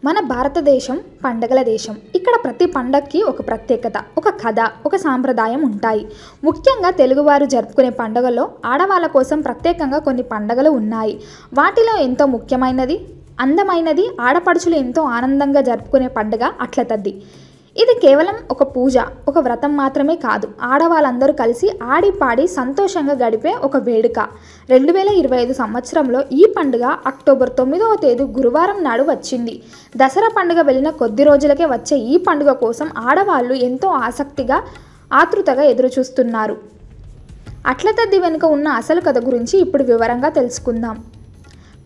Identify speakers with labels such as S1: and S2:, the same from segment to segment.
S1: మన భారతదేశం పండగల దేశం. ఇక్కడ ప్రతి పండగకి ఒక ప్రత్యేకత, ఒక కథ, ఒక సాంప్రదాయం ఉంటాయి. ముఖ్యంగా తెలుగువారు జరుపుకునే పండుగల్లో ఆడవాళ్ళ కోసం ప్రత్యేకంగా కొన్ని పండగలు ఉన్నాయి. వాటిలో ఎంతో ముఖ్యమైనది, అందమైనది, ఆడపడుచులు ఎంతో ఆనందంగా జరుపుకునే పండుగ అట్ల తద్ది. ఇది కేవలం ఒక పూజ, ఒక వ్రతం మాత్రమే కాదు. ఆడవాళ్ళందరూ కలిసి ఆడి పాడి సంతోషంగా గడిపే ఒక వేడుక. 2025 సంవత్సరంలో ఈ పండుగ అక్టోబర్ 9వ తేదీ గురువారం నాడు వచ్చింది. దసరా పండుగ వెళ్ళిన కొద్ది రోజులకే వచ్చే ఈ పండుగ కోసం ఆడవాళ్ళు ఎంతో ఆసక్తిగా, ఆతృతగా ఎదురుచూస్తున్నారు. అట్ల తద్ది వెనుక ఉన్న అసలు కథ గురించి ఇప్పుడు వివరంగా తెలుసుకుందాం.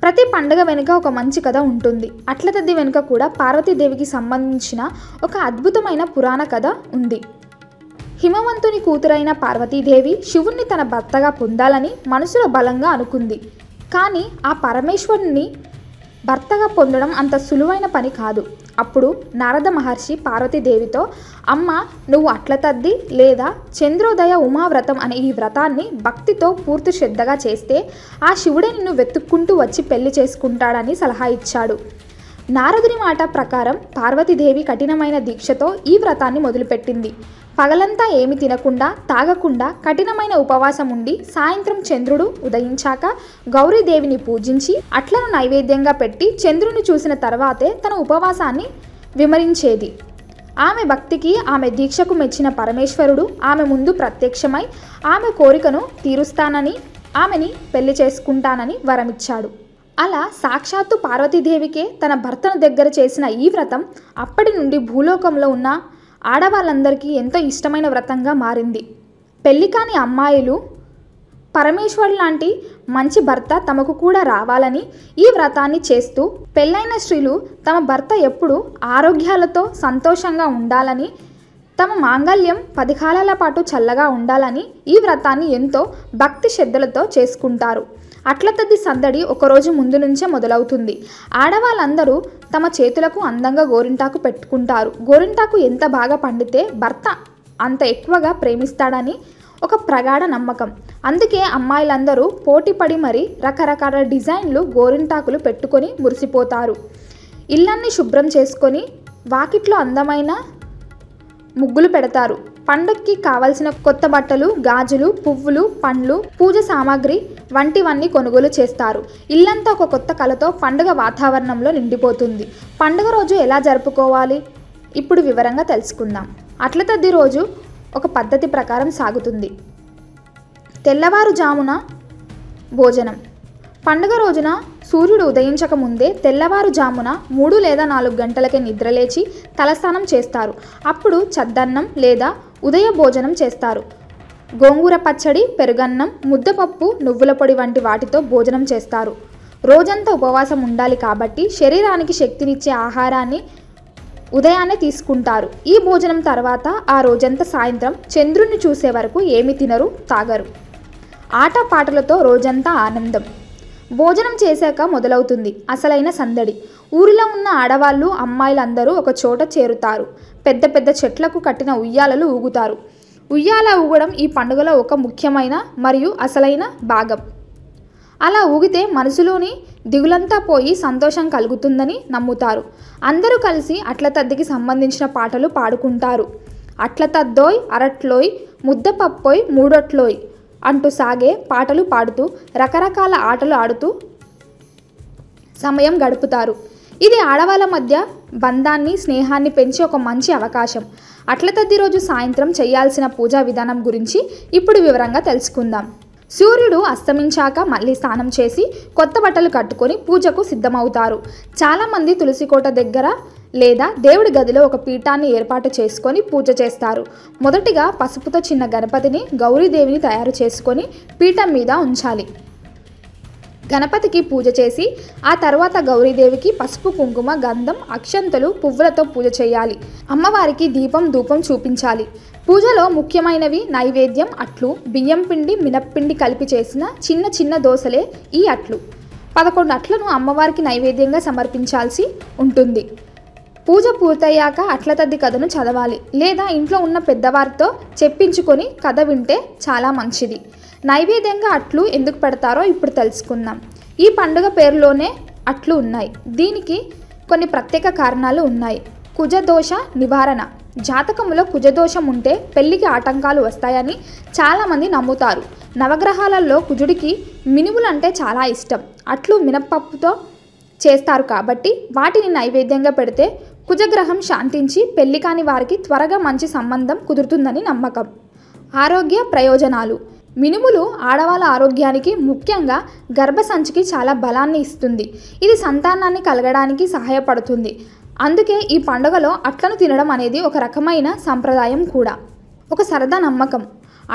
S1: ప్రతి పండుగ వెనుక ఒక మంచి కథ ఉంటుంది. అట్ల తద్ది వెనుక కూడా పార్వతీదేవికి సంబంధించిన ఒక అద్భుతమైన పురాణ కథ ఉంది. హిమవంతుని కూతురైన పార్వతీదేవి శివుణ్ణి తన భర్తగా పొందాలని మనసులో బలంగా అనుకుంది. కానీ ఆ పరమేశ్వరుని భర్తగా పొందడం అంత సులువైన పని కాదు. అప్పుడు నారద మహర్షి పార్వతీదేవితో, అమ్మ, నువ్వు అట్ల తద్ది లేదా చంద్రోదయ ఉమావ్రతం అనే ఈ వ్రతాన్ని భక్తితో పూర్తి శ్రద్ధగా చేస్తే ఆ శివుడే నిన్ను వెతుక్కుంటూ వచ్చి పెళ్లి చేసుకుంటాడని సలహా ఇచ్చాడు. నారదుని మాట ప్రకారం పార్వతీదేవి కఠినమైన దీక్షతో ఈ వ్రతాన్ని మొదలుపెట్టింది. పగలంతా ఏమి తినకుండా, తాగకుండా కఠినమైన ఉపవాసం ఉండి సాయంత్రం చంద్రుడు ఉదయించాక గౌరీదేవిని పూజించి అట్లను నైవేద్యంగా పెట్టి చంద్రుని చూసిన తర్వాతే తన ఉపవాసాన్ని విమరించేది. ఆమె భక్తికి, ఆమె దీక్షకు మెచ్చిన పరమేశ్వరుడు ఆమె ముందు ప్రత్యక్షమై ఆమె కోరికను తీరుస్తానని, ఆమెని పెళ్లి చేసుకుంటానని వరమిచ్చాడు. అలా సాక్షాత్తు పార్వతీదేవికే తన భర్తను దగ్గర చేసిన ఈ వ్రతం అప్పటి నుండి భూలోకంలో ఉన్న ఆడవాళ్ళందరికీ ఎంతో ఇష్టమైన వ్రతంగా మారింది. పెళ్లి కాని అమ్మాయిలు పరమేశ్వరు లాంటి మంచి భర్త తమకు కూడా రావాలని ఈ వ్రతాన్ని చేస్తూ, పెళ్ళైన స్త్రీలు తమ భర్త ఎప్పుడు ఆరోగ్యాలతో సంతోషంగా ఉండాలని, తమ మాంగళ్యం 10 కాలాల పాటు చల్లగా ఉండాలని ఈ వ్రతాన్ని ఎంతో భక్తి శ్రద్ధలతో చేసుకుంటారు. అట్ల తద్ది సందడి ఒకరోజు ముందు నుంచే మొదలవుతుంది. ఆడవాళ్ళందరూ తమ చేతులకు అందంగా గోరింటాకు పెట్టుకుంటారు. గోరింటాకు ఎంత బాగా పండితే భర్త అంత ఎక్కువగా ప్రేమిస్తాడని ఒక ప్రగాఢ నమ్మకం. అందుకే అమ్మాయిలందరూ పోటీపడి మరీ రకరకాల డిజైన్లు గోరింటాకులు పెట్టుకొని మురిసిపోతారు. ఇళ్ళన్ని శుభ్రం చేసుకొని వాకిట్లో అందమైన ముగ్గులు పెడతారు. పండుగకి కావలసిన కొత్త బట్టలు, గాజులు, పువ్వులు, పండ్లు, పూజ సామాగ్రి వంటివన్నీ కొనుగోలు చేస్తారు. ఇల్లంతా ఒక కొత్త కళతో పండుగ వాతావరణంలో నిండిపోతుంది. పండుగ రోజు ఎలా జరుపుకోవాలి ఇప్పుడు వివరంగా తెలుసుకుందాం. అట్ల తద్ది రోజు ఒక పద్ధతి ప్రకారం సాగుతుంది. తెల్లవారుజామున భోజనం. పండుగ రోజున సూర్యుడు ఉదయించక ముందే తెల్లవారుజామున 3 లేదా 4 గంటలకే నిద్రలేచి తలస్నానం చేస్తారు. అప్పుడు చద్దన్నం లేదా ఉదయ భోజనం చేస్తారు. గోంగూర పచ్చడి, పెరుగన్నం, ముద్దపప్పు, నువ్వుల పొడి వంటి వాటితో భోజనం చేస్తారు. రోజంతా ఉపవాసం ఉండాలి కాబట్టి శరీరానికి శక్తినిచ్చే ఆహారాన్ని ఉదయాన్నే తీసుకుంటారు. ఈ భోజనం తర్వాత ఆ రోజంతా సాయంత్రం చంద్రుణ్ణి చూసే వరకు ఏమి తినరు, తాగరు. ఆటపాటలతో రోజంతా ఆనందం. భోజనం చేశాక మొదలవుతుంది అసలైన సందడి. ఊరిలో ఉన్న ఆడవాళ్ళు, అమ్మాయిలందరూ ఒక చోట చేరుతారు. పెద్ద పెద్ద చెట్లకు కట్టిన ఉయ్యాలలు ఊగుతారు. ఉయ్యాల ఊగడం ఈ పండుగలో ఒక ముఖ్యమైన మరియు అసలైన భాగం. అలా ఊగితే మనసులోని దిగులంతా పోయి సంతోషం కలుగుతుందని నమ్ముతారు. అందరూ కలిసి అట్ల తద్దికి సంబంధించిన పాటలు పాడుకుంటారు. అట్ల తద్దోయ్, అరట్లోయ్, ముద్దపప్పోయ్, మూడొట్లోయ్ అంటూ సాగే పాటలు పాడుతూ రకరకాల ఆటలు ఆడుతూ సమయం గడుపుతారు. ఇది ఆడవాళ్ళ మధ్య బంధాన్ని, స్నేహాన్ని పెంచే ఒక మంచి అవకాశం. అట్ల తద్ది రోజు సాయంత్రం చేయాల్సిన పూజా విధానం గురించి ఇప్పుడు వివరంగా తెలుసుకుందాం. సూర్యుడు అస్తమించాక మళ్ళీ స్నానం చేసి కొత్త బట్టలు కట్టుకొని పూజకు సిద్ధమవుతారు. చాలామంది తులసికోట దగ్గర లేదా దేవుడి గదిలో ఒక పీఠాన్ని ఏర్పాటు చేసుకొని పూజ చేస్తారు. మొదటిగా పసుపుతో చిన్న గణపతిని, గౌరీదేవిని తయారు చేసుకొని పీఠం మీద ఉంచాలి. గణపతికి పూజ చేసి ఆ తర్వాత గౌరీదేవికి పసుపు, కుంకుమ, గంధం, అక్షంతలు, పువ్వులతో పూజ చేయాలి. అమ్మవారికి దీపం, ధూపం చూపించాలి. పూజలో ముఖ్యమైనవి నైవేద్యం, అట్లు, బియ్యం పిండి, మినప్పిండి కలిపి చేసిన చిన్న చిన్న దోసలే ఈ అట్లు. 11 అట్లను అమ్మవారికి నైవేద్యంగా సమర్పించాల్సి ఉంటుంది. పూజ పూర్తయ్యాక అట్ల తద్ది కథను చదవాలి లేదా ఇంట్లో ఉన్న పెద్దవారితో చెప్పించుకొని కథ వింటే చాలా మంచిది. నైవేద్యంగా అట్లు ఎందుకు పెడతారో ఇప్పుడు తెలుసుకుందాం. ఈ పండుగ పేరులోనే అట్లు ఉన్నాయి. దీనికి కొన్ని ప్రత్యేక కారణాలు ఉన్నాయి. కుజదోష నివారణ. జాతకంలో కుజదోషం ఉంటే పెళ్లికి ఆటంకాలు వస్తాయని చాలామంది నమ్ముతారు. నవగ్రహాలలో కుజుడికి మినుములంటే చాలా ఇష్టం. అట్లు మినపప్పుతో చేస్తారు కాబట్టి వాటిని నైవేద్యంగా పెడితే కుజగ్రహం శాంతించి పెళ్లి కాని వారికి త్వరగా మంచి సంబంధం కుదురుతుందని నమ్మకం. ఆరోగ్య ప్రయోజనాలు. మినుములు ఆడవాళ్ళ ఆరోగ్యానికి, ముఖ్యంగా గర్భసంచికి చాలా బలాన్ని ఇస్తుంది. ఇది సంతానాన్ని కలగడానికి సహాయపడుతుంది. అందుకే ఈ పండుగలో అట్లను తినడం అనేది ఒక రకమైన సంప్రదాయం కూడా. ఒక సరదా నమ్మకం.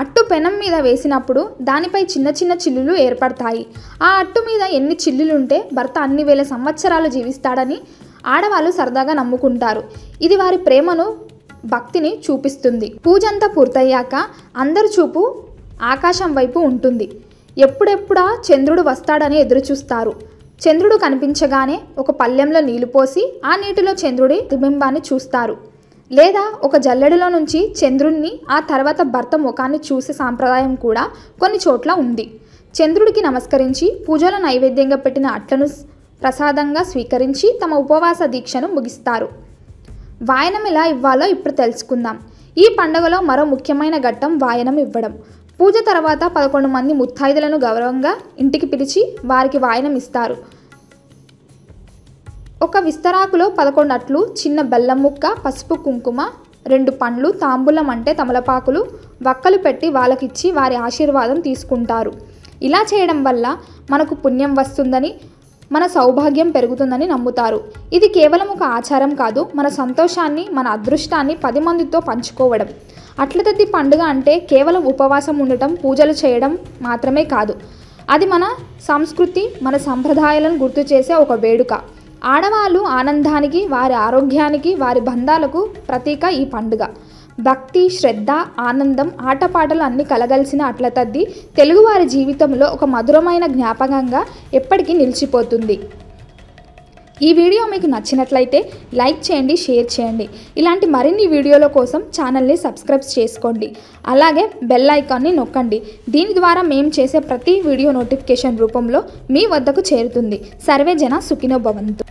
S1: అట్టు పెనం మీద వేసినప్పుడు దానిపై చిన్న చిన్న చిల్లులు ఏర్పడతాయి. ఆ అట్టు మీద ఎన్ని చిల్లులుంటే భర్త అన్ని వేల సంవత్సరాలు జీవిస్తాడని ఆడవాళ్ళు సరదాగా నమ్ముకుంటారు. ఇది వారి ప్రేమను, భక్తిని చూపిస్తుంది. పూజంతా పూర్తయ్యాక అందరి చూపు ఆకాశం వైపు ఉంటుంది. ఎప్పుడెప్పుడా చంద్రుడు వస్తాడని ఎదురుచూస్తారు. చంద్రుడు కనిపించగానే ఒక పళ్ళెంలో నీళ్లు పోసి ఆ నీటిలో చంద్రుడి ప్రతిబింబాన్ని చూస్తారు. లేదా ఒక జల్లెడలో నుంచి చంద్రుడిని, ఆ తర్వాత భర్త ముఖాన్ని చూసే సాంప్రదాయం కూడా కొన్ని చోట్ల ఉంది. చంద్రుడికి నమస్కరించి పూజలో నైవేద్యంగా పెట్టిన అట్లను ప్రసాదంగా స్వీకరించి తమ ఉపవాస దీక్షను ముగిస్తారు. వాయనం ఎలా ఇవ్వాలో ఇప్పుడు తెలుసుకుందాం. ఈ పండుగలో మరో ముఖ్యమైన ఘట్టం వాయనం ఇవ్వడం. పూజ తర్వాత 11 మంది ముత్తైదులను గౌరవంగా ఇంటికి పిలిచి వారికి వాయనం ఇస్తారు. ఒక విస్తరాకులో 11 అట్లు, చిన్న బెల్లం ముక్క, పసుపు కుంకుమ, 2 పండ్లు, తాంబూలం అంటే తమలపాకులు, వక్కలు పెట్టి వాళ్ళకిచ్చి వారి ఆశీర్వాదం తీసుకుంటారు. ఇలా చేయడం వల్ల మనకు పుణ్యం వస్తుందని, మన సౌభాగ్యం పెరుగుతుందని నమ్ముతారు. ఇది కేవలం ఒక ఆచారం కాదు, మన సంతోషాన్ని, మన అదృష్టాన్ని 10 మందితో పంచుకోవడం. అట్ల తద్ది పండుగ అంటే కేవలం ఉపవాసం ఉండటం, పూజలు చేయడం మాత్రమే కాదు. అది మన సంస్కృతి, మన సంప్రదాయాలను గుర్తు చేసే ఒక వేడుక. ఆడవాళ్ళు ఆనందానికి, వారి ఆరోగ్యానికి, వారి బంధాలకు ప్రతీక ఈ పండుగ. భక్తి, శ్రద్ధ, ఆనందం, ఆటపాటలు అన్నీ కలగలిసిన అట్ల తద్ది తెలుగువారి జీవితంలో ఒక మధురమైన జ్ఞాపకంగా ఎప్పటికీ నిలిచిపోతుంది. ఈ వీడియో మీకు నచ్చినట్లయితే లైక్ చేయండి, షేర్ చేయండి. ఇలాంటి మరిన్ని వీడియోల కోసం ఛానల్ని సబ్స్క్రైబ్ చేసుకోండి. అలాగే బెల్ ఐకాన్ని నొక్కండి. దీని ద్వారా మేము చేసే ప్రతి వీడియో నోటిఫికేషన్ రూపంలో మీ వద్దకు చేరుతుంది. సర్వే జన సుఖినో భవంతు.